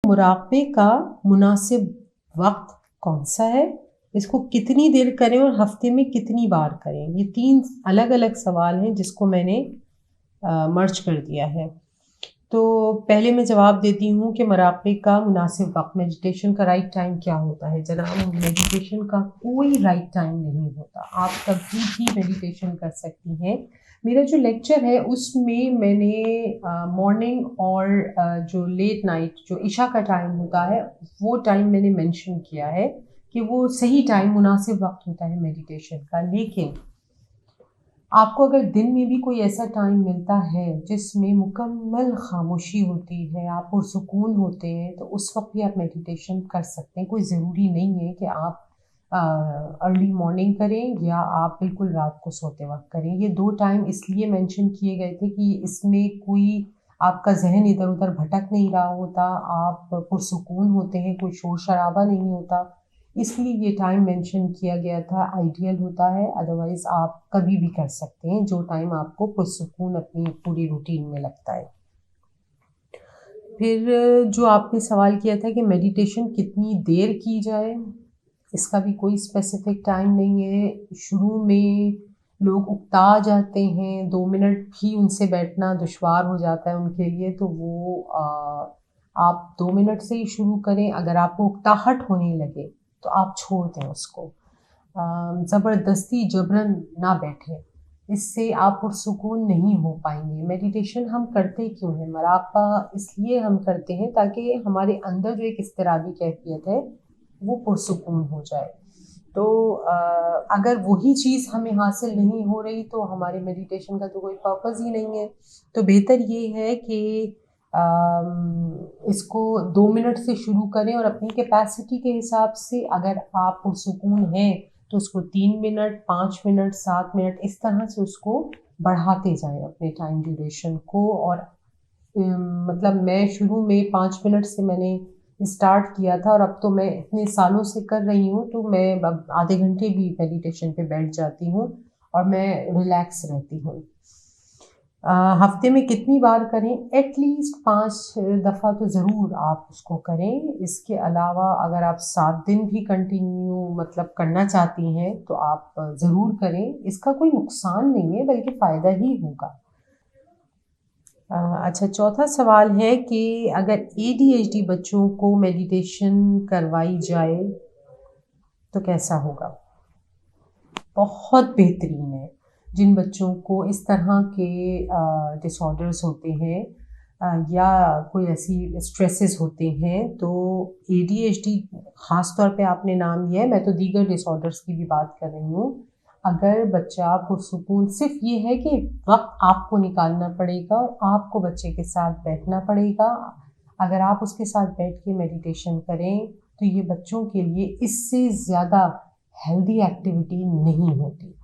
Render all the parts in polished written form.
मुराक़बे का मुनासिब वक़्त कौन-सा है? इसको कितनी देर करें और हफ़्ते में कितनी बार करें? ये 3 अलग-अलग सवाल हैं जिसको मैंने मर्ज कर दिया है। तो पहले मैं जवाब देती हूँ कि मुराक़बे का मुनासिब वक़्त, मेडिटेशन का राइट टाइम क्या होता है? जनाब, मेडिटेशन का कोई राइट टाइम नहीं होता। आप कभी भी मेडिटेशन कर सकती हैं। मेरा जो लेक्चर है उसमें मैंने मॉर्निंग और जो लेट नाइट जो इशा का टाइम होता है वो टाइम मैंने मेंशन किया है कि वो सही टाइम मुनासिब वक़्त होता है मेडिटेशन का। लेकिन आपको अगर दिन में भी कोई ऐसा टाइम मिलता है जिसमें मुकम्मल ख़ामोशी होती है, आप पुरसुकून होते हैं, तो उस वक़्त भी आप मेडिटेशन कर सकते हैं। कोई ज़रूरी नहीं है कि आप अर्ली मॉर्निंग करें या आप बिल्कुल रात को सोते वक़्त करें। ये 2 टाइम इसलिए मेंशन किए गए थे कि इसमें कोई आपका ज़हन इधर-उधर भटक नहीं रहा होता, आप पुरसुकून होते हैं, कोई शोर-शराबा नहीं होता। इसलिए ये टाइम मेंशन किया गया था, आइडियल होता है, अदरवाइज़ आप कभी भी कर सकते हैं, जो टाइम आपको पुरसुकून अपनी पूरी रूटीन में लगता है। फिर जो आपने सवाल किया था कि मेडिटेशन कितनी देर की जाए, इसका भी कोई स्पेसिफ़िक टाइम नहीं है। शुरू में लोग उकता जाते हैं, 2 मिनट भी उनसे बैठना दुश्वार हो जाता है उनके लिए, तो वो आप 2 मिनट से ही शुरू करें। अगर आपको उकताहट होने लगे तो आप छोड़ दें उसको। ज़बरदस्ती जबरन ना बैठें, इससे आप पुरसुकून नहीं हो पाएँगे। मेडिटेशन हम करते क्यों हैं? मुराक़बा इसलिए हम करते हैं ताकि हमारे अंदर जो एक इज़्तिराबी कैफ़ियत है, वो पुरसुकून हो जाए। तो अगर वही चीज़ हमें हासिल नहीं हो रही तो हमारे मेडिटेशन का तो कोई पर्पज़ ही नहीं है। तो बेहतर ये है कि इसको 2 मिनट से शुरू करें और अपनी कैपेसिटी के हिसाब से अगर आप पुरसुकून हैं तो उसको 3 मिनट, 5 मिनट, 7 मिनट इस तरह से उसको बढ़ाते जाएँ अपने टाइम ड्यूरेशन को। और मतलब मैं शुरू में 5 मिनट से मैंने स्टार्ट किया था और अब तो मैं इतने सालों से कर रही हूँ, तो मैं अब आधे घंटे भी मेडिटेशन पे बैठ जाती हूँ और मैं रिलैक्स रहती हूँ। हफ्ते में कितनी बार करें? एटलीस्ट 5 दफ़ा तो ज़रूर आप उसको करें। इसके अलावा अगर आप 7 दिन भी कंटिन्यू मतलब करना चाहती हैं तो आप ज़रूर करें। इसका कोई नुकसान नहीं है बल्कि फ़ायदा ही होगा। अच्छा, चौथा सवाल है कि अगर एडीएचडी बच्चों को मेडिटेशन करवाई जाए तो कैसा होगा? बहुत बेहतरीन है। जिन बच्चों को इस तरह के डिसऑर्डर्स होते हैं या कोई ऐसी स्ट्रेसेस होते हैं, तो एडीएचडी ख़ास तौर पे आपने नाम लिया है, मैं तो दीगर डिसऑर्डर्स की भी बात कर रही हूँ। अगर बच्चा पुरसुकून, सिर्फ़ ये है कि वक़्त आपको निकालना पड़ेगा और आपको बच्चे के साथ बैठना पड़ेगा। अगर आप उसके साथ बैठ के मेडिटेशन करें, तो ये बच्चों के लिए इससे ज़्यादा हेल्दी एक्टिविटी नहीं होती।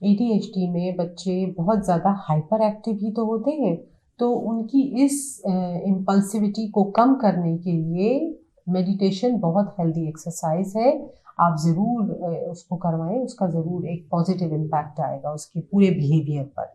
एडीएचडी में बच्चे बहुत ज़्यादा हाइपर एक्टिव ही तो होते हैं, तो उनकी इस इम्पल्सिविटी को कम करने के लिए मेडिटेशन बहुत हेल्दी एक्सरसाइज है। आप ज़रूर उसको करवाएँ, उसका ज़रूर एक पॉजिटिव इम्पैक्ट आएगा उसके पूरे बिहेवियर पर।